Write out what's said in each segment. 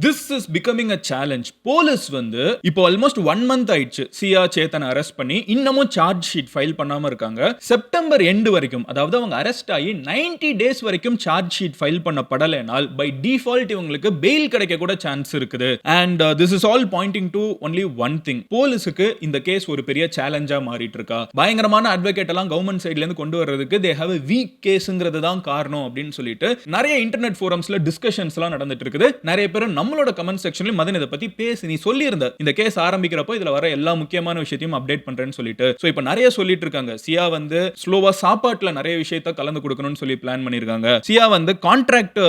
This is becoming a challenge. Police வந்து இப்போ almost 1 month ஆயிடுச்சு சியா சேத்தன் அரெஸ்ட் பண்ணி இன்னமும் சார்ஜ் ஷீட் ஃபைல் பண்ணாம இருக்காங்க. செப்டம்பர் எண்ட் வரைக்கும், அதாவது அவங்க அரெஸ்ட் ஆகி 90 days வரைக்கும் சார்ஜ் ஷீட் ஃபைல் பண்ணப்படலைனால் பை டிஃபால்ட் இவங்களுக்கு பெயில் கிடைக்க கூட சான்ஸ் இருக்குது. And this is all pointing to only one thing. போலீஸுக்கு இந்த கேஸ் ஒரு பெரிய சேலஞ்சா மாறிட்டு இருக்கா. பயங்கரமான அட்வொகேட் எல்லாம் கவர்மெண்ட் சைடுல இருந்து கொண்டு வர்றதுக்கு தே ஹேவ் a வீக் கேஸ்ங்கிறது தான் காரணம் அப்படின்னு சொல்லிட்டு நிறைய இன்டர்நெட் ஃபோரம்ஸ்ல டிஸ்கஷன்ஸ் எல்லாம் நடந்துட்டு இருக்குது. நிறைய பேர் நம்மளோட கமெண்ட் செக்ஷன்ல மதன் இத பத்தி பேசி நீ சொல்லி இருந்த இந்த கேஸ் ஆரம்பிக்கிறப்போ இதுல வர எல்லா முக்கியமான விஷயத்தையும் அப்டேட் பண்றேன்னு சொல்லிட்டு சோ இப்போ நிறைய சொல்லிட்டு இருக்காங்க. சியா வந்து ஸ்லோவா சாப்பாட்டுல நிறைய விஷயத்தை கலந்து கொடுக்கணும்னு சொல்லி பிளான் பண்ணிருக்காங்க. சியா வந்து கான்ட்ராக்ட்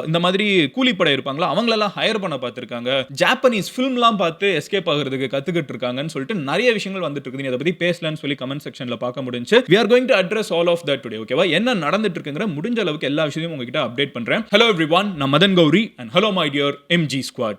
இந்த மாதிரி கூலிப்படை இருப்பாங்களா அவங்களெல்லாம் ஹையர் பண்ண பார்த்திருக்காங்க. ஜாப்பனீஸ் ஃபிலிம்லாம் பார்த்து எஸ்கேப் ஆகிறதுக்கு கத்துக்கிட்டு இருக்காங்கன்னு சொல்லிட்டு நிறைய விஷயங்கள் வந்துட்டு இருக்குது. இத பத்தி பேசலாம்னு சொல்லி கமெண்ட் செக்ஷன்ல பார்க்க முடிஞ்சு. We are going to address all of that today. ஓகேவா? என்ன நடந்துட்டு இருக்குங்கற முடிஞ்ச அளவுக்கு எல்லா விஷயத்தையும் உங்ககிட்ட அப்டேட் பண்றேன். Hello everyone, நான் Madan Gowri and hello my dear MG Squad.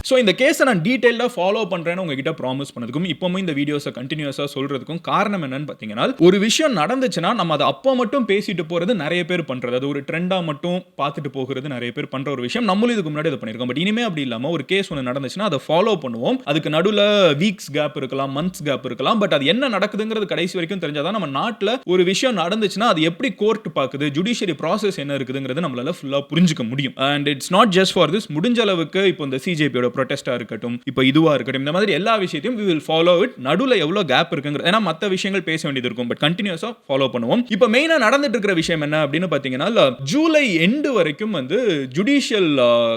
So இந்த கேஸை நான் டீட்டெயிலாக ஃபாலோ பண்ணுறேன்னு உங்ககிட்ட ப்ராமிஸ் பண்ணதுக்கும் இப்போவும் இந்த வீடியோஸை கண்டினியூஸாக சொல்கிறதுக்கும் காரணம் என்னன்னு பார்த்தீங்கன்னா, ஒரு விஷயம் நடந்துச்சுன்னா நம்ம அதை அப்போ மட்டும் பேசிட்டு போகிறது நிறைய பேர் பண்ணுறது, அது ஒரு ட்ரெண்டாக மட்டும் பார்த்துட்டு போகிறது நிறைய பேர் பண்ணுற ஒரு விஷயம். நம்மளும் இதுக்கு முன்னாடி அதை பண்ணியிருக்கோம். பட் இனிமேல் அப்படி இல்லாமல் ஒரு கேஸ் ஒன்று நடந்துச்சுன்னா அதை ஃபாலோ பண்ணுவோம். அதுக்கு நடுவில் வீக்ஸ் கேப் இருக்கலாம், மந்த்ஸ் கேப் இருக்கலாம். பட் அது என்ன நடக்குதுங்கிறது கடைசி வரைக்கும் தெரிஞ்சாதான் நம்ம நாட்டில் ஒரு விஷயம் நடந்துச்சுன்னா அது எப்படி கோர்ட் பார்க்குது, ஜுடிஷியரி ப்ராசஸ் என்ன இருக்குதுங்கிறது நம்மளால ஃபுல்லாக புரிஞ்சுக்க முடியும். And it's not just for this. முடிஞ்ச அளவுக்கு இப்போ இந்த சிஜேபியோட ப்ரொடெஸ்டா இருக்கட்டும், இப்போ இதுவா இருக்கட்டும், இந்த மாதிரி எல்லா விஷயத்தையும் we will follow it. நடுவுல எவ்வளவு கேப் இருக்குங்கிறது, ஏன்னா மற்ற விஷயங்கள் பேச வேண்டியது இருக்கும். பட் கண்டினியூஸா ஃபாலோ பண்ணுவோம். இப்போ மெயினா நடந்துட்டு இருக்கிற விஷயம் என்ன அப்படின்னு பாத்தீங்கன்னா, ஜூலை எண்ட் வரைக்கும் வந்து ஜுடிஷியல்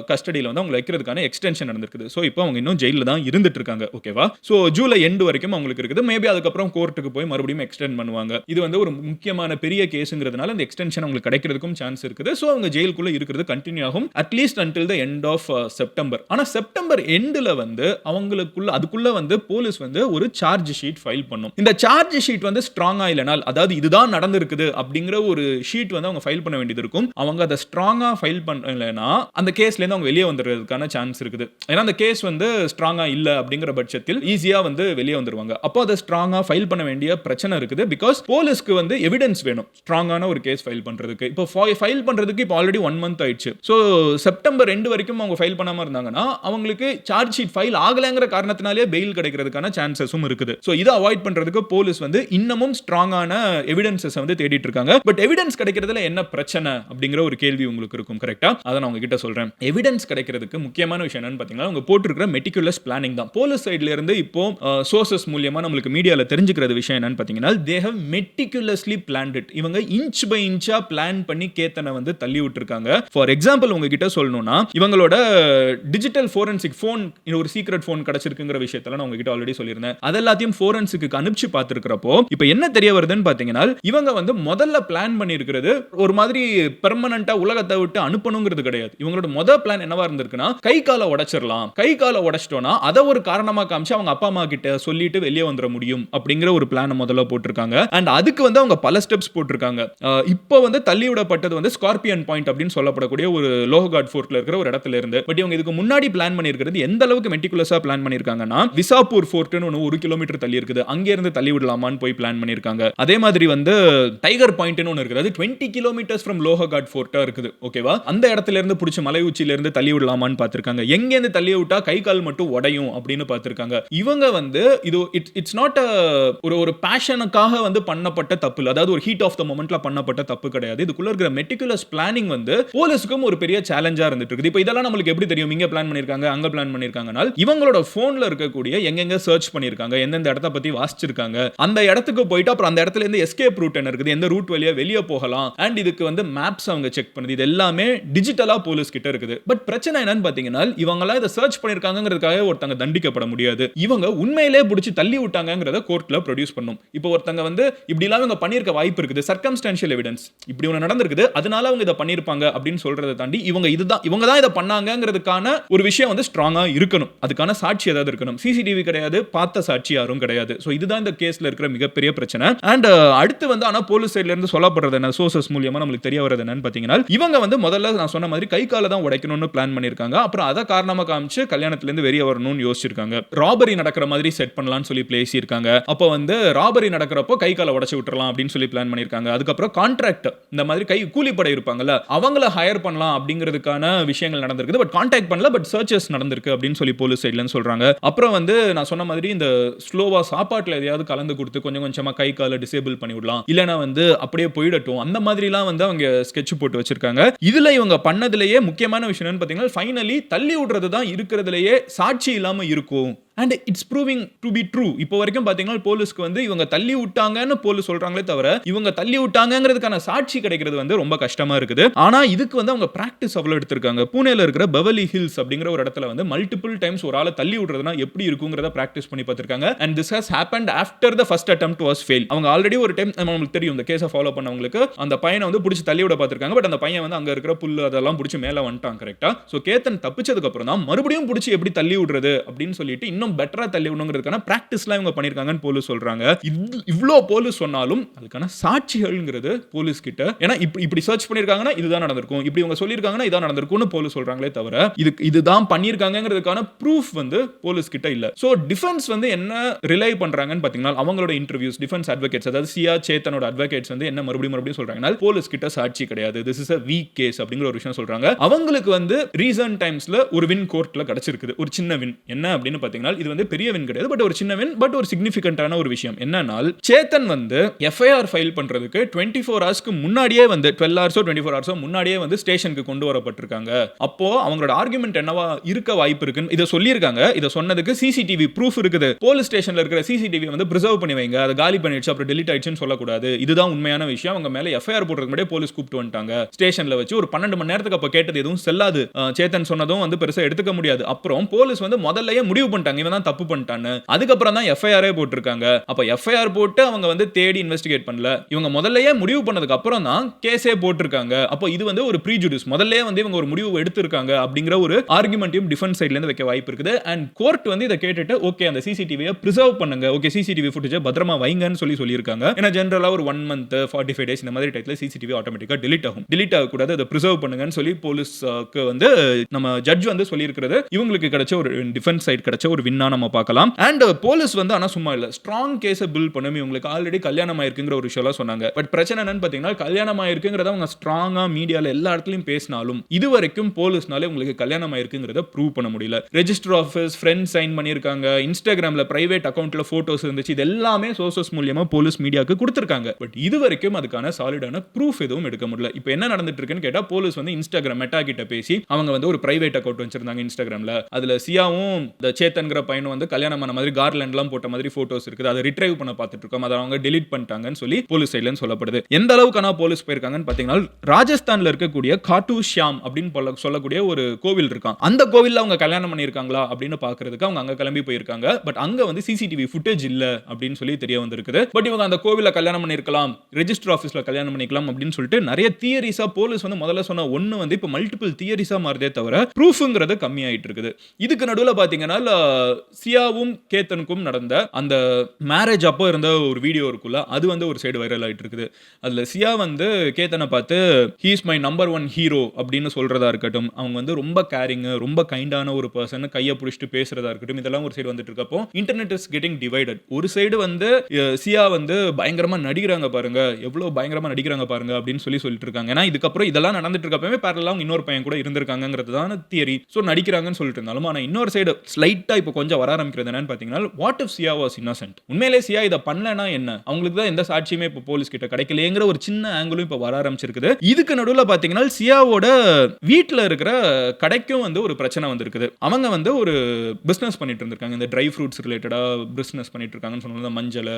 கஸ்டடியில வந்து அவங்க வைக்கிறதுக்கான எக்ஸ்டென்ஷன் நடந்திருக்குது. ஸோ இப்போ அவங்க இன்னும் ஜெயில தான் இருந்துட்டு இருக்காங்க. ஓகேவா? ஸோ ஜூலை எண்ட் வரைக்கும் அவங்களுக்கு இருக்குது. மேபி அதுக்கப்புறம் கோர்ட்டுக்கு போய் மறுபடியும் எக்ஸ்டெண்ட் பண்ணுவாங்க. இது வந்து ஒரு முக்கியமான பெரிய கேஸுங்கிறதுனால இந்த எக்ஸ்டென்ஷன் அவங்களுக்கு கிடைக்கிறதுக்கும் சான்ஸ் இருக்குது. ஸோ அவங்க ஜெயிலுக்குள்ள இருக்கிறது கண்டினியூ ஆகும் at least until the end of September. ஆனா செப்டம்பர் எண்ட்ல வந்து அவங்களுக்குள்ள அதுக்குள்ள வந்து போலீஸ் வந்து ஒரு சார்ஜ் ஷீட் ஃபைல் பண்ணும். இந்த சார்ஜ் ஷீட் வந்து ஸ்ட்ராங்கா இல்லனால், அதாவது இதுதான் நடந்திருக்குது அப்படிங்கிற ஒரு ஷீட் வந்து அவங்க ஃபைல் பண்ண வேண்டியது இருக்கும். அவங்க அதை ஸ்ட்ராங்கா ஃபைல் பண்ணலைன்னா அந்த கேஸ்ல இருந்து அவங்க வெளியே வந்துறதுக்கான சான்ஸ் இருக்குது. ஏன்னா அந்த கேஸ் வந்து ஸ்ட்ராங்கா இல்ல அப்படிங்கிற பட்சத்தில் ஈஸியா வந்து வெளியே வந்துருவாங்க. அப்போ அதை ஸ்ட்ராங்கா ஃபைல் பண்ண வேண்டிய பிரச்சனை இருக்குது. பிகாஸ் போலீஸ்க்கு வந்து எவிடன்ஸ் வேணும் ஸ்ட்ராங்கான ஒரு கேஸ் ஃபைல் பண்றதுக்கு. இப்போ ஃபைல் பண்றதுக்கு இப்போ ஆல்ரெடி 1 month ஆயிடுச்சு. ஸோ செப்டம்பர் 2 வரைக்கும் அவங்க ஃபைல் பண்ணாம இருந்தாங்கன்னா அவங்களுக்கு சார்ஜ் ஷீட் ஃபைல் ஆகலங்கிற காரணத்தினாலே பெயில் கிடைக்கிறதுக்கான சான்சஸும் இருக்குது. சோ இதை அவாய்ட் பண்றதுக்கு போலீஸ் வந்து இன்னமும் ஸ்ட்ராங்கான எவிடன்சஸ் வந்து தேடிட்டு இருக்காங்க. பட் எவிடன்ஸ் கிடைக்கிறதுல என்ன பிரச்சனை அப்படிங்கிற ஒரு கேள்வி உங்களுக்கு இருக்கும். கரெக்ட்டா? அதை நான் உங்ககிட்ட சொல்றேன். எவிடன்ஸ் கிடைக்கிறதுக்கு முக்கியமான விஷயம் என்னன்னு பாத்தீங்கன்னா, அவங்க போட்டுருக்கிற மெட்டிகுலஸ் பிளானிங் தான். போலீஸ் சைடுல இருந்து இப்போ சோர்சஸ் மூலமா நம்மளுக்கு மீடியால தெரிஞ்சுக்கிறது விஷயம் என்னன்னு பாத்தீங்கன்னா, they have meticulously plant it. இவங்க இன்ச் பை இன்ச்சா பிளான் பண்ணி கேத்தனை வந்து தள்ளி விட்டுருக்காங்க. ஃபார் எக்ஸாம்பிள் உங்ககிட்ட சொல்லணும்னா, இவங்களோட டிஜிட்டல் ஃபோரன்சிக் போன் ஒரு சீக்ரெட் போன் கிடைச்சிருக்குங்கிற விஷயத்தெல்லாம் நான் உங்ககிட்ட ஆல்ரெடி சொல்லியிருந்தேன். அதெல்லாத்தையும் ஃபோரன்சிக்கு அனுப்பிச்சு பார்த்திருக்கிறப்போ இப்போ என்ன தெரிய வருதுன்னு பாத்தீங்கன்னா, இவங்க வந்து முதல்ல பிளான் பண்ணியிருக்கிறது ஒரு மாதிரி பெர்மனண்டா உலகத்தை விட்டு அனுப்பணுங்கிறது கிடையாது. இவங்களோட முதல் பிளான் என்னவா இருந்திருக்குன்னா, கை காலை உடைச்சிடலாம், கை காலை உடைச்சிட்டோம்னா அதை ஒரு காரணமா காமிச்சு அவங்க அப்பா அம்மா கிட்ட சொல்லிட்டு வெளியே வந்துட முடியும் அப்படிங்கிற ஒரு பிளான் முதல்ல போட்டிருக்காங்க. அண்ட் அதுக்கு வந்து அவங்க பல ஸ்டெப்ஸ் போட்டிருக்காங்க. இப்போ வந்து தள்ளி விடப்பட்டது வந்து ஸ்கார்பியன் பாயிண்ட் அப்படின்னு சொல்லப்படக்கூடிய ஒரு லோஹகாட் ஃபோர்ட்ல இருக்கிற ஒரு இடத்துல இருந்து. பட் இவங்க இதுக்கு முன்னாடி பிளான் பண்ணியிருக்கிறது எந்த அளவுக்கு மெட்டிகுலஸா பிளான் பண்ணிருக்காங்கன்னா, விசாப்பூர் ஃபோர்ட்னு ஒன்னு 1 கிலோமீட்டர் தள்ளி இருக்குது, அங்க இருந்து தள்ளி விடலாமான்னு போய் பிளான் பண்ணிருக்காங்க. அதே மாதிரி வந்து டைகர் பாயிண்ட்னு ஒன்னு இருக்குது, அது 20 கிலோமீட்டர்ஸ் ஃப்ரம் லோஹகாட் ஃபோர்ட்டா இருக்குது. ஓகேவா? அந்த இடத்துல இருந்து புடிச்ச மலை உச்சியில இருந்து தள்ளி விடலாமான்னு பார்த்திருக்காங்க. எங்க இருந்து தள்ளி விட்டா கை கால் மட்டும் உடையும் அப்படின்னு பார்த்திருக்காங்க. இவங்க வந்து இது இட்ஸ் நாட் ஒரு பேஷனுக்காக வந்து பண்ணப்பட்ட தப்பு இல்ல, அதாவது ஒரு ஹீட் ஆஃப் த மொமெண்ட்ல பண்ணப்பட்ட தப்பு கிடையாது. இதுக்குள்ள இருக்கிற மெட்டிகுலஸ் பிளானிங் வந்து போலீஸ்க்கும் ஒரு பெரிய சேலஞ்சா இருந்துட்டு இருக்குது. இப்போ இதெல்லாம் நம்மளுக்கு எப்படி தெரியும்? இங்க பிளான் பண்ணிருக்காங்க, அங்க பிளான் பண்ணிருக்காங்கனா இவங்களோட போன்ல இருக்கக்கூடிய எங்கெங்க சர்ச் பண்ணிருக்காங்க, எந்தெந்த இடத்தை பத்தி வாசிச்சிருக்காங்க, அந்த இடத்துக்கு போயிட்டு அப்புறம் அந்த இடத்துல இருந்து எஸ்கேப் ரூட் என்ன இருக்குது, எந்த ரூட் வழியா வெளியே போகலாம், அண்ட் இதுக்கு வந்து மேப்ஸ் அவங்க செக் பண்ணுது. இது எல்லாமே டிஜிட்டலா போலீஸ் கிட்ட இருக்குது. பட் பிரச்சனை என்னன்னு பாத்தீங்கன்னா, இவங்களா இதை சர்ச் பண்ணிருக்காங்கிறதுக்காக ஒருத்தங்க தண்டிக்கப்பட முடியாது. இவங்க உண்மையிலே பிடிச்சி தள்ளி விட்டாங்கிறத கோர்ட்ல ப்ரொடியூஸ் பண்ணும். இப்போ ஒருத்தங்க வந்து இப்படி எல்லாம் இவங்க பண்ணிருக்க வாய்ப்பு இருக்குது, சர்க்கம்ஸ்டான்ஷியல் எவிடன்ஸ், இப்படி ஒன்று நடந்திருக்குது, அதனால அவங்க இதை பண்ணிருப்பாங்க அப்படின்னு சொல்றதை தாண்டி இவங்க தான் இதை பண்ணாங்கிறதுக்கான ஒரு விஷயம் வந்து ஸ்ட்ராங்கா இருக்கணும், அதுக்கான சாட்சி ஏதாவது இருக்கணும். சிசிடிவி கிடையாது, பார்த்த சாட்சி யாரும் கிடையாது. ஸோ இதுதான் இந்த கேஸ்ல இருக்கிற மிகப்பெரிய பிரச்சனை. அண்ட் அடுத்து வந்து ஆனா போலீஸ் சைட்ல இருந்து சொல்லப்படுறது என்ன, சோர்சஸ் மூலியமா நமக்கு தெரிய வரது என்னன்னு பாத்தீங்கன்னா, இவங்க வந்து முதல்ல நான் சொன்ன மாதிரி கை கால தான் உடைக்கணும்னு பிளான் பண்ணிருக்காங்க. அப்புறம் அதை காரணமா காமிச்சு கல்யாணத்துல இருந்து வெளியே வரணும்னு யோசிச்சிருக்காங்க. ராபரி நடக்கிற மாதிரி செட் பண்ணலாம்னு சொல்லி பேசியிருக்காங்க. அப்போ வந்து ராபரி நடக்கிறப்போ கை கால உடைச்சு விட்டுறலாம் அப்படின்னு சொல்லி பிளான் பண்ணிருக்காங்க. அதுக்கப்புறம் கான்ட்ராக்ட், இந்த மாதிரி கை கூலிப்படை இருப்பாங்கல்ல, அவங்கள ஹையர் பண்ணலாம் அப்படிங்கிறதுக்கான விஷயங்கள் நடந்திருக்கு. பட் கான்டாக்ட் பண்ணல, பட் சர்ச்சஸ் நடந்திருக்கு அப்படின்னு சொல்லி போலீஸ் சைட்ல சொல்றாங்க. அப்புறம் வந்து நான் சொன்ன மாதிரி இந்த ஸ்லோவா சாப்பாட்டுல எதையாவது கலந்து கொடுத்து கொஞ்சம் கொஞ்சமா கை கால டிசேபிள் பண்ணி விடலாம், இல்லனா வந்து அப்படியே போயிடட்டும், அந்த மாதிரிலாம் வந்து அவங்க ஸ்கெட்ச் போட்டு வச்சிருக்காங்க. இதுல இவங்க பண்ணதுலயே முக்கியமான விஷயம் என்னன்னு பாத்தீங்கன்னா, ஃபைனலி தள்ளி விடுறது தான் இருக்கிறதுலயே சாட்சி இல்லாம இருக்கும். And it's proving to be true. இப்போ வரைக்கும் பாத்தீங்கன்னா போலீஸ்க்கு வந்து இவங்க தள்ளி விட்டாங்கன்னு போலீஸ் சொல்றாங்களே தவிர இவங்க தள்ளி விட்டாங்கங்கிறதுக்கான சாட்சி கிடைக்கிறது வந்து ரொம்ப கஷ்டமா இருக்குது. ஆனா இதுக்கு வந்து அவங்க பிராக்டிஸ் அவ்வளவு எடுத்திருக்காங்க. பூனேல இருக்கிற பெவர்லி ஹில்ஸ் அப்படிங்கிற ஒரு இடத்துல வந்து மல்டிபிள் டைம்ஸ் ஒரு ஆளை தள்ளி விடுறதுனா எப்படி இருக்குங்கிறத பிராக்டிஸ் பண்ணி பார்த்திருக்காங்க. And this has happened after the first attempt was failed. அவங்க ஆல்ரெடி ஒரு டைம் நமக்கு தெரியும், இந்த கேஸை ஃபாலோ பண்ணவங்களுக்கு அந்த பையனை வந்து பிடிச்சி தள்ளி விட பார்த்திருக்காங்க. பட் அந்த பையன் வந்து அங்க இருக்கிற புல்லு அதெல்லாம் பிடிச்சி மேல வந்துட்டான் கரெக்டா. சோ கேத்தன் தப்பிச்சதுக்கு அப்புறம் தான் மறுபடியும் பிடிச்சி எப்படி தள்ளி விடுறது அப்படின்னு சொல்லிட்டு இன்னும் பெட்டரா தள்ளி விடணுங்கிறதுக்கான பிராக்டிஸ்லாம் இவங்க பண்ணிருக்காங்கன்னு போலீஸ் சொல்றாங்க. இவ்ளோ போலீஸ் சொன்னாலும் அதுக்கான சாட்சிகள்ங்கிறது போலீஸ் கிட்ட, ஏன்னா இப்படி சர்ச் பண்ணிருக்காங்கன்னா இதுதான் நடந்திருக்கும், இப்படி இவங்க சொல்லிருக்காங்கன்னா இதான் நடந்திருக்கும்னு போலீஸ் சொல்றாங்களே தவிர இதுதான் பண்ணிருக்காங்கங்கிறதுக்கான ப்ரூஃப் வந்து போலீஸ் கிட்ட இல்ல. சோ டிஃபென்ஸ் வந்து என்ன ரிலை பண்றாங்கன்னு பாத்தீங்கன்னா, அவங்களோட இன்டர்வியூஸ் டிஃபென்ஸ் அட்வொகேட்ஸ், அதாவது சியா சேத்தனோட அட்வொகேட்ஸ் வந்து என்ன மறுபடியும் சொல்றாங்கன்னா, போலீஸ் கிட்ட சாட்சி கிடையாது, this is a weak case அப்படிங்கிற ஒரு விஷயம் சொல்றாங்க. அவங்களுக்கு வந்து ரீசன்ட் டைம்ஸ்ல ஒரு வின் கோர்ட்ல கிடைச்சிருக்குது, ஒரு சின்ன வின். என்ன அப்படின்னு பாத்தீங்கன்னா, இது வந்து பெரிய வின் கிடையாது, பட் ஒரு சின்ன வின், பட் ஒரு சிக்னிஃபிகன்ட்டான ஒரு விஷயம் என்னன்னா, சேத்தன் வந்து எஃப்ஐஆர் ஃபைல் பண்றதுக்கு 24 ஹவர்ஸ்க்கு முன்னாடியே வந்து 12 ஹவர்ஸோ 24 ஹவர்ஸோ முன்னாடியே வந்து ஸ்டேஷனுக்கு கொண்டு வரப்பட்டிருக்காங்க. அப்போ அவங்களோட ஆர்குமெண்ட் என்னவா இருக்க வாய்ப்பு இருக்குன்னு இத சொல்லியிருக்காங்க. இத சொன்னதுக்கு சிசிடிவி ப்ரூஃப் இருக்குது, போலீஸ் ஸ்டேஷன்ல இருக்கிற சிசிடிவி வந்து பிரிசர்வ் பண்ணி வைங்க, அதை காலி பண்ணிடுச்சு அப்புறம் டெலிட் ஆயிடுச்சுன்னு சொல்லக்கூடாது, இதுதான் உண்மையான விஷயம். அவங்க மேல எஃப்ஐஆர் போடுறதுக்கு முன்னாடியே போலீஸ் கூப்பிட்டு வந்துட்டாங்க ஸ்டேஷன்ல வச்சு. ஒரு 12 மணி நேரத்துக்கு அப்ப கேட்டது எதுவும் செல்லாது, சேத்தன் சொன்னதும் வந்து பெருசா எடுத்துக்க முடியாது. அப்புறம் போலீஸ் வந்து முதல்லயே முடிவு பண்ணிட்டாங்க இவன் தான் தப்பு பண்ணிட்டான்னு. அதுக்கப்புறம் தான் எஃப்ஐஆரே போட்டிருக்காங்க. அப்ப எஃப்ஐஆர் போட்டு அவங்க வந்து தேடி இன்வெஸ்டிகேட் பண்ணல, இவங்க முதல்லயே முடிவு பண்ணதுக்கு அப்புறம் தான் கேஸே போட்டிருக்காங்க. அப்போ இது வந்து ஒரு ப்ரீஜுடிஸ், முதல்லயே வந்து இவங்க ஒரு முடிவு எடுத்திருக்காங்க அப்படிங்கிற ஒரு ஆர்குமெண்ட்டையும் டிஃபென்ஸ் சைடுல இருந்து வைக்க வாய்ப்பு இருக்குது. அண்ட் கோர்ட் வந்து இதை கேட்டுட்டு ஓகே அந்த சிசிடிவியை பிரிசர்வ் பண்ணுங்க, ஓகே சிசிடிவி ஃபுட்டேஜை பத்திரமா வைங்கன்னு சொல்லியிருக்காங்க. ஏன்னா ஜெனரலா ஒரு 1 month 45 days இந்த மாதிரி டைத்துல சிசிடிவி ஆட்டோமேட்டிக்கா டெலிட் ஆகும், டெலிட் ஆகக்கூடாது, அதை பிரிசர்வ் பண்ணுங்கன்னு சொல்லி போலீஸ்க்கு வந்து நம்ம ஜட்ஜ் வந்து சொல்லியிருக்கிறது இவங்களுக்கு கிடைச்ச ஒரு டிஃபென்ஸ் சைடு கிடைச்ச ஒரு வின்னா நம்ம பார்க்கலாம். அண்ட் போலீஸ் வந்து ஆனா சும்மா இல்ல, ஸ்ட்ராங் கேஸை பில்ட் பண்ணி இவங்களுக்கு ஆல்ரெடி கல்யாணம் ஆயிருக்குங்கிற ஒரு விஷயம் சொன்னாங்க. பட் பிரச்சனை என்னன்னு பாத்தீங்கன்னா, கல்யாணம் ஆயிருக்குங்கிறத அவங்க ஸ்ட்ராங்கா மீடியால எல்லா இடத்துலயும் பேசினாலும் இது வரைக்கும் போலீஸ்னால உங்களுக்கு கல்யாணம் ஆயிருக்குங்கிறத ப்ரூவ் பண்ண முடியல. ரெஜிஸ்டர் ஆஃபீஸ் ஃப்ரெண்ட்ஸ் சைன் பண்ணிருக்காங்க, இன்ஸ்டாகிராம்ல பிரைவேட் அக்கவுண்ட்ல போட்டோஸ் இருந்துச்சு, இது எல்லாமே சோர்சஸ் மூலமா போலீஸ் மீடியாக்கு கொடுத்திருக்காங்க. பட் இது வரைக்கும் அதுக்கான சாலிடான ப்ரூஃப் எதுவும் எடுக்க முடியல. இப்போ என்ன நடந்துட்டு இருக்குன்னு கேட்டா, போலீஸ் வந்து இன்ஸ்டாகிராம் மெட்டா கிட்ட பேசி அவங்க வந்து ஒரு பிரைவேட் அக்கவுண்ட் வச்சிருந்தாங்க இன்ஸ்டாகிராம்ல, அதுல சியாவும் இந்த சேத்தன்கிற பையனும் வந்து கல்யாணம் ஆன மாதிரி கார்லண்ட்லாம் போட்ட மாதிரி போட்டோஸ் இருக்குது, அதை ரிட்ரைவ் பண்ண பார்த்துட்டு இருக்கோம், அதை அவங்க டெலிட் பண்ணிட்டாங்கன்னு சொல்லி போலீஸ் சைடுல சொல்லப்படுது. எந்த அளவுக்கான போலீஸ் போயிருக்காங்கன்னு பாத்தீங்கன்னா, ராஜஸ்தான்ல இருக்கக்கூடிய காட்டு ஷியாம் அப்படின்னு சொல்லக்கூடிய ஒரு கோவில் இருக்கான், அந்த கோவில்ல அவங்க கல்யாணம் பண்ணிருக்காங்களா அப்படின்னு பாக்குறதுக்கு அவங்க அங்க கிளம்பி போயிருக்காங்க. பட் அங்க வந்து சிசிடிவி ஃபுட்டேஜ் இல்ல அப்படின்னு சொல்லி தெரிய வந்திருக்குது. பட் இவங்க அந்த கோவில்ல கல்யாணம் பண்ணிருக்கலாம், ரெஜிஸ்டர் ஆபீஸ்ல கல்யாணம் பண்ணிக்கலாம் அப்படின்னு சொல்லிட்டு நிறைய தியரிஸா போலீஸ் வந்து முதல்ல சொன்ன ஒன்னு வந்து இப்ப மல்டிபிள் தியரிஸா மாறுதே தவிர ப்ரூஃப்ங்கிறது கம்மியாயிட்டு இருக்குது. இதுக்கு நடுவுல பாத்தீங்கன்னா சியாவும் கேத்தனுக்கும் நடந்த அந்த மேரேஜ் அப்போ இருந்த ஒரு வீடியோ இருக்குல்ல, அது வந்து ஒரு சைடு வைரல் ஆயிட்டு இருக்குது. அதுல சியா வந்து கேத்தனை பார்த்து he is my number one hero அப்படின்னு சொல்றதா இருக்கட்டும், அவங்க வந்து ரொம்ப கேரிங் ரொம்ப கைண்டான ஒரு பர்சன், கையை பிடிச்சிட்டு பேசுறதா இருக்கட்டும், இதெல்லாம் ஒரு சைடு வந்துட்டு இருக்கப்போ இன்டர்நெட் இஸ் கெட்டிங் டிவைடட். ஒரு சைடு வந்து சியா வந்து பயங்கரமா நடிக்கிறாங்க பாருங்க, எவ்வளவு பயங்கரமா நடிக்கிறாங்க பாருங்க அப்படின்னு சொல்லிட்டு இருக்காங்க. ஏன்னா இதுக்கப்புறம் இதெல்லாம் நடந்துட்டு இருக்கப்பவே பேரலா இன்னொரு பையன் கூட இருந்திருக்காங்கிறது தான் தியரி. ஸோ நடிக்கிறாங்கன்னு சொல்லிட்டு இருந்தாலும், ஆனா இன்னொரு சைடு ஸ்லைட்டா இப்போ கொஞ்சம் வர ஆரம்பிக்கிறது என்னன்னு பாத்தீங்கன்னா, what if chia was innocent, உண்மையிலே சியா இதை பண்ணலனா என்ன, அவங்களுக்கு தான் எந்த சாட்சியுமே இப்போ போலீஸ் கிட்ட கிடைக்கலங்கிற ஒரு சின்ன ஆங்கிளும் இப்போ வர ஆரம்பிச்சிருக்குது. இதுக்கு நடுவில் பாத்தீங்கன்னா சியாவோட வீட்டில் இருக்கிற கடைக்கும் வந்து ஒரு பிரச்சனை வந்திருக்குது. அவங்க வந்து ஒரு பிசினஸ் பண்ணிட்டு இருந்திருக்காங்க, இந்த ட்ரை ஃப்ரூட்ஸ் ரிலேட்டடா பிசினஸ் பண்ணிட்டு இருக்காங்கன்னு சொன்னாங்க. மஞ்சள்,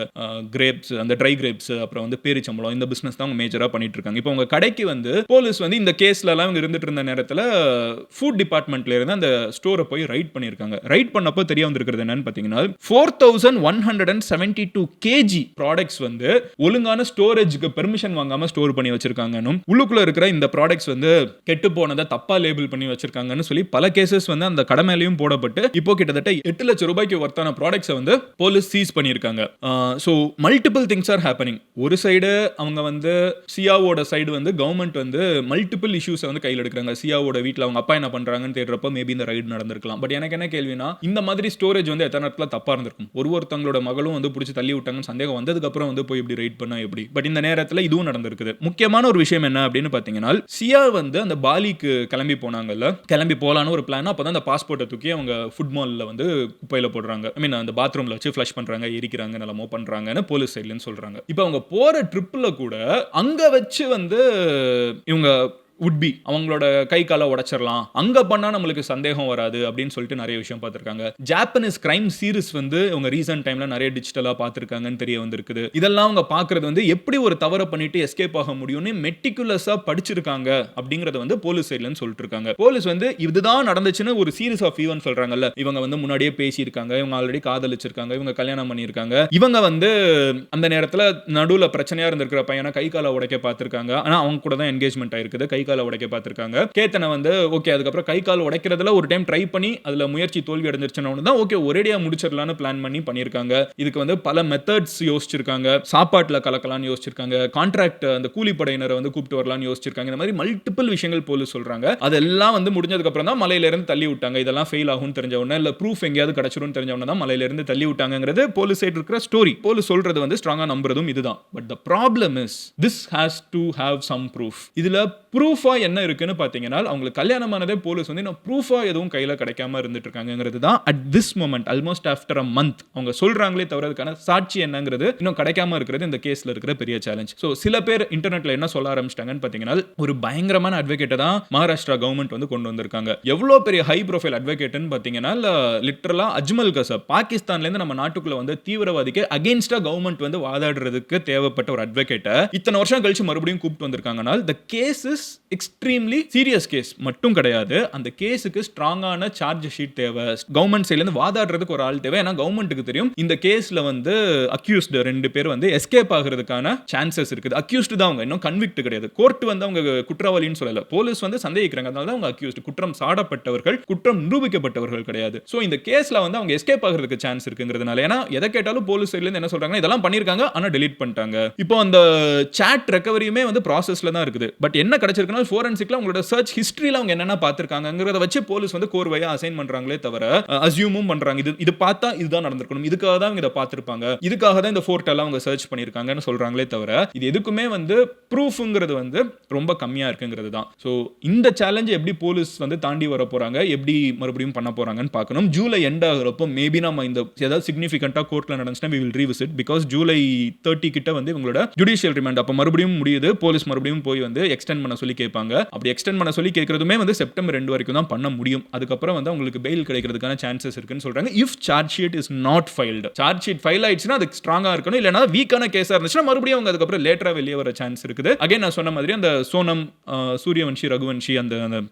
கிரேப்ஸ், அந்த ட்ரை கிரேப்ஸ், அப்புறம் வந்து பேரிச்சம்பளம், இந்த பிசினஸ் தான் அவங்க மேஜரா பண்ணிட்டு இருக்காங்க. இப்போ உங்க கடைக்கு வந்து போலீஸ் வந்து இந்த கேஸ்ல எல்லாம் இருந்துட்டு இருந்த நேரத்தில் ஃபுட் டிபார்ட்மெண்ட்ல இருந்து அந்த ஸ்டோரை போய் ரைட் பண்ணிருக்காங்க. ரைட் பண்ணப்போ தெரிய வந்திருக்கிறது என்னன்னு பாத்தீங்கன்னா 4172 kg ப்ராடக்ட்ஸ் வந்து ஒழுங்கான ஸ்டோரேஜ்க்கு பெர்மிஷன் வாங்காம ஸ்டோர் பண்ணி வச்சிருக்காங்கன்னு, உள்ளுக்குள்ள இருக்கிற இந்த ப்ராடக்ட்ஸ் வந்து கெட்டு போனதை தப்பா லேபிள் பண்ணி வச்சிருக்காங்கன்னு சொல்லி பல கேசஸ் வந்து அந்த கடை மேலயும் போடப்பட்டு இப்போ கிட்டத்தட்ட 8 லட்சம் ரூபாய்க்கு வர்த்தான ப்ராடக்ட்ஸை வந்து போலீஸ் சீஸ் பண்ணியிருக்காங்க. So multiple things are happening. ஒரு சைடு அவங்க வந்து சியாவோட சைடு வந்து கவர்மெண்ட் வந்து மல்டிபிள் இஷ்யூஸை வந்து கையில் எடுக்கிறாங்க. சியாவோட வீட்டில் அவங்க அப்பா என்ன பண்றாங்கன்னு தேடுறப்ப மேபி இந்த ரைடு நடந்திருக்கலாம். பட் எனக்கு என்ன கேள்வினா, இந்த மாதிரி ஸ்டோரேஜ் வந்து எத்தனை இடத்துல தப்பா இருந்திருக்கும். ஒருத்தங்களோட மகளும் வந்து பிடிச்சி தள்ளி விட்டாங்கன்னு சந்தேகம் வந்ததுக்கு அப்புறம் வந்து போய் இப்படி ரைட் பண்ணா எப்படி? பட் இந்த நேரத்தில் இதுவும் நடந்திருக்குது. முக்கியமான ஒரு விஷயம் என்ன அப்படின்னு பாத்தீங்கன்னா, சியா வந்து அந்த பாலிக்கு கிளம்பி போனாங்கல்ல, கிளம்பி போலான்னு ஒரு பிளான். அப்பதான் அந்த பாஸ்போர்ட்டை தூக்கி அவங்க ஃபுட் மால்ல வந்து குப்பையில போடுறாங்க. ஐ மீன் அந்த பாத்ரூம்ல வச்சு ஃப்ளஷ் பண்றாங்க, எரிக்கிறாங்க, என்னமோ பண்றாங்கன்னு போலீஸ் சைட்லன்னு சொல்றாங்க. இப்போ அவங்க போற ட்ரிப்ல கூட அங்க வச்சு வந்து இவங்க உட்பி அவங்களோட கை காலை உடைச்சிடலாம், அங்க பண்ணா நம்மளுக்கு சந்தேகம் வராது அப்படின்னு சொல்லிட்டு நிறைய விஷயம் பார்த்திருக்காங்க. ஜாப்பனீஸ் கிரைம் சீரிஸ் வந்து அவங்க ரீசன்ட் டைம்ல நிறைய டிஜிட்டலா பார்த்திருக்காங்கன்னு தெரிய வந்திருக்குது. இதெல்லாம் அவங்க பார்க்கிறது வந்து எப்படி ஒரு தவறை பண்ணிட்டு எஸ்கேப் ஆக முடியும்னு மெட்டிகுலஸா படிச்சிருக்காங்க அப்படிங்கறத வந்து போலீஸ் சைட்ல சொல்லிட்டு இருக்காங்க. போலீஸ் வந்து இதுதான் நடந்துச்சுன்னு ஒரு சீரிஸ் ஆஃப் ஈவென்ட் சொல்றாங்கல்ல, இவங்க வந்து முன்னாடியே பேசியிருக்காங்க, இவங்க ஆல்ரெடி காதலிச்சிருக்காங்க, இவங்க கல்யாணம் பண்ணியிருக்காங்க, இவங்க வந்து அந்த நேரத்துல நடுவுல பிரச்சனையா இருந்திருக்கிற பையனை கை காலை உடைக்க பார்த்திருக்காங்க. ஆனா அவங்க கூட தான் என்கேஜ்மெண்ட் ஆயிருக்குது. கை காலை உடைக்க பார்த்திருக்காங்க. கேத்தனை வந்து ஓகே, அதுக்கப்புறம் கை கால் உடைக்கிறதுல ஒரு டைம் ட்ரை பண்ணி அதுல முயற்சி தோல்வி அடைஞ்சிருச்சுன்னு தான் ஓகே ஒரேடியா முடிச்சிடலாம்னு பிளான் பண்ணி பண்ணியிருக்காங்க. இதுக்கு வந்து பல மெத்தட்ஸ் யோசிச்சிருக்காங்க. சாப்பாட்டுல கலக்கலாம்னு யோசிச்சிருக்காங்க, கான்ட்ராக்ட் அந்த கூலிப்படையினரை வந்து கூப்பிட்டு வரலாம்னு யோசிச்சிருக்காங்க. இந்த மாதிரி மல்டிபிள் விஷயங்கள் போலீஸ் சொல்றாங்க. அதெல்லாம் வந்து முடிஞ்சதுக்கு அப்புறம் தான் மலையில இருந்து தள்ளி விட்டாங்க. இதெல்லாம் ஃபெயில் ஆகும்னு தெரிஞ்ச உடனே, இல்ல ப்ரூஃப் எங்கேயாவது கிடைச்சிரும் தெரிஞ்ச உடனே தான் மலையில இருந்து தள்ளி விட்டாங்கிறது போலீஸ் சைடு இருக்கிற ஸ்டோரி. போலீஸ் சொல்றது வந்து ஸ்ட்ராங்கா நம்புறதும் இதுதான். But the problem is this has to have some proof. இதுல ப்ரூஃபா என்ன இருக்குன்னு பாத்தீங்கன்னா, அவங்களுக்கு கல்யாணமானதே போலீஸ் வந்து இன்னும் ப்ரூஃபா எதுவும் கையில கிடைக்காம இருந்துட்டு இருக்காங்கிறது தான் at this moment almost after a month அவங்க சொல்றாங்களே தவிர அதுக்கான சாட்சி என்னங்கிறது இன்னும் கிடைக்காம இருக்கிறது இந்த கேஸ்ல இருக்கிற பெரிய சேலஞ்ச். சோ சில பேர் இன்டர்நெட்ல என்ன சொல்ல ஆரம்பிச்சிட்டாங்கன்னு பாத்தீங்கன்னா, ஒரு பயங்கரமான அட்வொகேட்டை தான் மகாராஷ்டிரா கவர்மெண்ட் வந்து கொண்டு வந்திருக்காங்க. எவ்வளவு பெரிய ஹை ப்ரொஃபைல் அட்வொகேட்னு பாத்தீங்கன்னா, லிட்டரலா அஜ்மல் கசப் பாகிஸ்தான்ல இருந்து நம்ம நாட்டுக்குள்ள வந்து தீவிரவாதிக்கு அகைன்ஸ்டா கவர்மெண்ட் வந்து வாதாடுறதுக்கு தேவைப்பட்ட ஒரு அட்வொகேட்டை இத்தனை வருஷம் கழிச்சு மறுபடியும் கூப்பிட்டு வந்திருக்காங்கன்னா, the case is extremely serious case மட்டும் கிடையாது. அந்த கேஸுக்கு ஸ்ட்ராங்கான சார்ஜ் ஷீட் தேவை. கவர்மெண்ட் சைடுல இருந்து வாதாடுறதுக்கு ஒரு ஆள் தேவை. ஏன்னா கவர்மெண்ட்டுக்கு தெரியும் இந்த கேஸ்ல வந்து அக்யூஸ்ட் 2 பேர் வந்து எஸ்கேப் ஆகிறதுக்கான சான்சஸ் இருக்குது. அக்யூஸ்ட் தான் அவங்க, இன்னும் கன்விக்ட் கிடையாது. கோர்ட் வந்து அவங்க குற்றவாளின்னு சொல்லல, போலீஸ் வந்து சந்தேகிக்கிறாங்க. அதனால தான் அவங்க அக்யூஸ்ட், குற்றம் சாடப்பட்டவர்கள், குற்றம் நிரூபிக்கப்பட்டவர்கள் கிடையாது. சோ இந்த கேஸ்ல வந்து அவங்க எஸ்கேப் ஆகிறதுக்கு சான்ஸ் இருக்குங்கிறதுனால, ஏன்னா எதை கேட்டாலும் போலீஸ் சைடுல இருந்து என்ன சொல்றாங்க, இதெல்லாம் பண்ணிருக்காங்க ஆனா டெலீட் பண்ணிட்டாங்க. இப்போ அந்த சாட் ரெக்கவரியுமே வந்து ப்ராசஸ்ல தான் இருக்குது. பட் என்ன கிடைச்சிருக்குன்னா, ஃபோரன்சிக்ல அவங்களோட சர்ச் ஹிஸ்டரியில அவங்க என்னென்ன பார்த்திருக்காங்கங்கறத வச்சு போலீஸ் வந்து கோர்வையா அசைன் பண்றாங்களே தவிர அஸ்யூமும் பண்றாங்க. இது பார்த்தா இதுதான் நடந்திருக்கணும், இதுக்காக தான் இத பார்த்திருப்பாங்க, இதுக்காக தான் இந்த ஃபோர்ட் எல்லாம் அவங்க சர்ச் பண்ணிருக்காங்கன்னு சொல்றாங்களே தவிர இது எதுக்குமே வந்து ப்ரூஃப்ங்கிறது வந்து ரொம்ப கம்மியா இருக்குங்கிறது தான். சோ இந்த சேலஞ்ச் எப்படி போலீஸ் வந்து தாண்டி வர போறாங்க, எப்படி மறுபடியும் பண்ண போறாங்கன்னு பார்க்கணும். ஜூலை எண்ட் ஆகுறப்போ மேபி நம்ம இந்த ஏதாவது சிக்னிஃபிகண்டா கோர்ட்ல நடந்துச்சுன்னா we will revisit because July 30 கிட்ட வந்து இவங்களோட ஜுடிஷியல் ரிமாண்ட் அப்ப மறுபடியும் முடியுது. போலீஸ் மறுபடியும் போய் வந்து எக்ஸ்டெண்ட் பண்ண சொல்லி கேட்பாங்க. அப்படி எக்ஸ்டெண்ட் பண்ண சொல்லி கேட்கறதுமே வந்து செப்டம்பர் 2 வரைக்கும் தான் பண்ண முடியும். அதுக்கப்புறம் வந்து உங்களுக்கு பெயில் கிடைக்கிறதுக்கான சான்சஸ் இருக்குன்னு சொல்றாங்க. If charge sheet is not filed, charge sheet file ஆயிடுச்சுன்னா அது ஸ்ட்ராங்கா இருக்கணும். இல்லனா வீக்கான கேஸா இருந்துச்சுன்னா மறுபடியும் அவங்க அதுக்கப்புறம் லேட்டரா வெளியே வர சான்ஸ் இருக்குது. அகைன் நான் சொன்ன மாதிரி அந்த சோனம் சூரியவன்ஷி ரகுவன்ஷி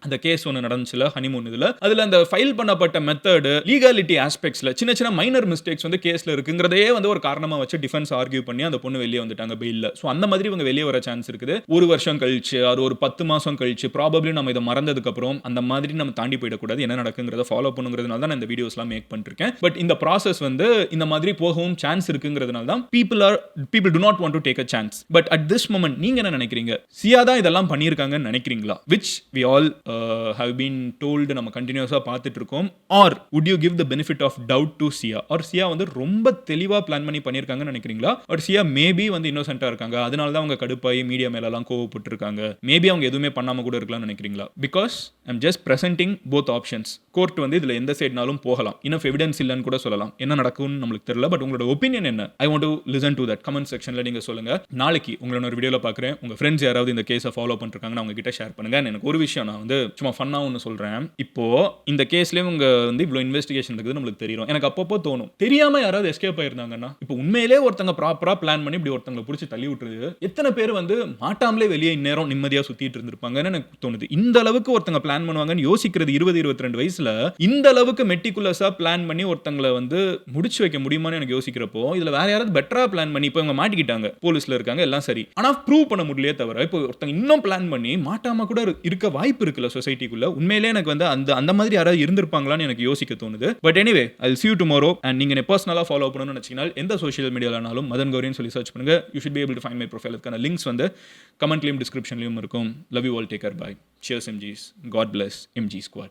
அந்த கேஸ் ஒன்று நடந்துச்சுல ஹனிமூன், அதுல அந்த ஃபைல் பண்ணப்பட்ட மெத்தட், லீகாலிட்டி ஆஸ்பெக்ட்ஸ்ல சின்ன சின்ன மைனர் மிஸ்டேக்ஸ் வந்து கேஸ்ல இருக்குங்கிறதே வந்து ஒரு காரணமா வச்சு டிஃபென்ஸ் ஆர்கியூ பண்ணி அந்த பொண்ணு வெளியே வந்துட்டாங்க பெயில்ல. சோ அந்த மாதிரி இவங்க வெளியே வர சான்ஸ் இருக்குது. ஒரு வருஷம் கழிச்சு, அது ஒரு 10 மாசம் கழிச்சு, ப்ராபபிலி நம்ம இதை மறந்ததுக்கு அப்புறம் அந்த மாதிரி நம்ம தாண்டி போயிடக்கூடாது, என்ன நடக்குங்கிறத ஃபாலோ பண்ணுங்கிறதுனால தான் இந்த வீடியோஸ்லாம் மேக் பண்ணிருக்கேன். பட் இந்த ப்ராசஸ் வந்து இந்த மாதிரி போகவும் சான்ஸ் இருக்குங்கிறதுனால தான் people do not want to take a chance. But at this moment நீங்க என்ன நினைக்கிறீங்க? சியா தான் இதெல்லாம் பண்ணிருக்காங்கன்னு நினைக்கிறீங்களா? which we all have been told, நம்ம கண்டினியூஸா பார்த்துட்டு இருக்கோம். or would you give the benefit of doubt to chia? or சியா வந்து ரொம்ப தெளிவா பிளான் பண்ணி பண்ணிருக்காங்கன்னு நினைக்கிறீங்களா? or சியா மேபி வந்து இன்னோசென்ட்டா இருக்காங்க, அதனால தான் அவங்க கடுப்பாயி மீடியா மேல எல்லாம் கோவப்பட்டு இருக்காங்க, மேபி அவங்க எதுவுமே பண்ணாம கூட இருக்கலாம்னு நினைக்கிறீங்களா? Because I'm just presenting both options. Court வந்து இதுல எந்த சைடுனாலும் போகலாம், இன்னும் எவிடன்ஸ் இல்லன்னு கூட சொல்லலாம், என்ன நடக்கும்னு நம்மளுக்கு தெரியல. பட் உங்களோட ஒப்பீனியன் என்ன? I want to listen to that. Comment செக்ஷன்ல நீங்க சொல்லுங்க. நாளைக்கு உங்களோட ஒரு வீடியோல பார்க்குறேன். உங்க ஃப்ரெண்ட்ஸ் யாராவது இந்த கேஸை ஃபாலோ பண்ணிருக்காங்கன்னா அவங்க கிட்ட ஷேர் பண்ணுங்க. எனக்கு ஒரு விஷயம் நான் வந்து சும்மா ஃபன்னா ஒன்று சொல்றேன். இப்போ இந்த கேஸ்லயே உங்க வந்து இவ்வளவு இன்வெஸ்டிகேஷன் இருக்குது நம்மளுக்கு தெரியும். எனக்கு அப்பப்போ தோணும், தெரியாம யாராவது எஸ்கேப் ஆயிருந்தாங்கன்னா, இப்போ உண்மையிலே ஒருத்தங்க ப்ராப்பரா பிளான் பண்ணி இப்படி ஒருத்தங்களை பிடிச்சி தள்ளி விட்டுருது, எத்தனை பேர் வந்து மாட்டாமலே வெளியே இந்நேரம் நிம்மதியா சுத்திட்டு இருந்திருப்பாங்கன்னு எனக்கு தோணுது. இந்த அளவுக்கு ஒருத்தங்க பிளான் பண்ணுவாங்கன்னு யோசிக்கிறது 20, 22 வயசுல இந்த அளவுக்கு மெட்டிகுலஸா பிளான் பண்ணி ஒருத்தங்கள வந்து முடிச்சு வைக்க முடியுமான்னு எனக்கு யோசிக்கிறப்போ, இதுல வேற யாராவது பெட்டரா பிளான் பண்ணி இப்ப இவங்க மாட்டிக்கிட்டாங்க. போலீஸ்ல இருக்காங்க எல்லாம் சரி. ஆனா ப்ரூவ் பண்ண முடியலையே தவிர, இப்போ ஒருத்தங்க இன்னும் பிளான் பண்ணி மாட்டாம கூட இருக்க வாய்ப்பு இருக்குல்ல சொசைட்டிக்குள்ள. உண்மையிலேயே எனக்கு வந்து அந்த மாதிரி யாராவது இருந்திருப்பாங்களான்னு எனக்கு யோசிக்க தோணுது. But anyway I will see you tomorrow. And நீங்க என்ன பர்சனலா ஃபாலோ பண்ணணும்னு நினைச்சீங்கன்னா எந்த சோஷியல் மீடியாலனாலும் மதன் கௌரின்னு சொல்லி சர்ச் பண்ணுங்க. You should be able to find my profile. அதுக்கான லிங்க்ஸ் வந்து கமெண்ட்லயும் டிஸ்கிரிப்ஷன்லயும் இருக்கும். Love you all, take care, bye. Cheers MGs. God bless MG Squad.